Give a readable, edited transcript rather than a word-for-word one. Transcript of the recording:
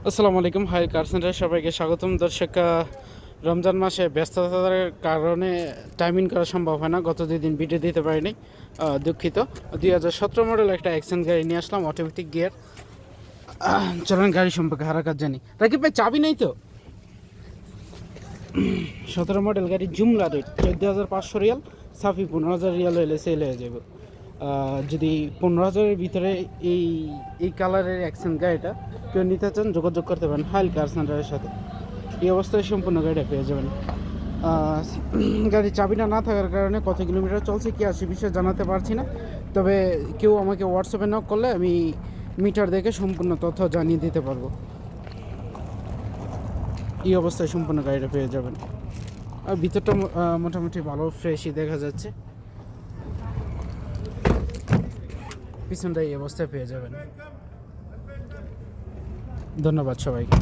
আসসালামু আলাইকুম। হাই কার সেন্টারে সবাইকে স্বাগতম। দর্শক, রমজান মাসে ব্যস্ততার কারণে টাইমিং করা সম্ভব হয় না, গত 2 দিন ভিডিও দিতে পারিনি, দুঃখিত। 2017 মডেল একটা অ্যাকশন গাড়ি নিয়ে আসলাম, অটোমেটিক গিয়ার। চলেন গাড়ি সম্পর্কে হারাকাত জানি। রাকিব ভাই, চাবি নেই তো? 17 মডেল গাড়ি, জুমলা রেট 14,500 রিয়াল, সাফি 15,000 রিয়াল হলে সেল হয়ে যাবে। যদি 15,000-এর ভিতরে এই এই কালারের অ্যাকশন গাড়িটা কেউ নিতে চান, যোগাযোগ করতে পারেন হাইল কার সেন্টারের সাথে। এই অবস্থায় সম্পূর্ণ গাড়িটা পেয়ে যাবেন। গাড়ির চাবিটা না থাকার কারণে কত কিলোমিটার চলছে কি আর সে বিষয়ে জানাতে পারছি না, তবে কেউ আমাকে হোয়াটসঅ্যাপে নক করলে আমি মিটার দেখে সম্পূর্ণ তথ্য জানিয়ে দিতে পারবো। এই অবস্থায় সম্পূর্ণ গাড়িটা পেয়ে যাবেন। আর ভিতরটা মোটামুটি ভালো ফ্রেশই দেখা যাচ্ছে। পিছনটা এই অবস্থায় পেয়ে যাবেন। ধন্যবাদ সবাইকে।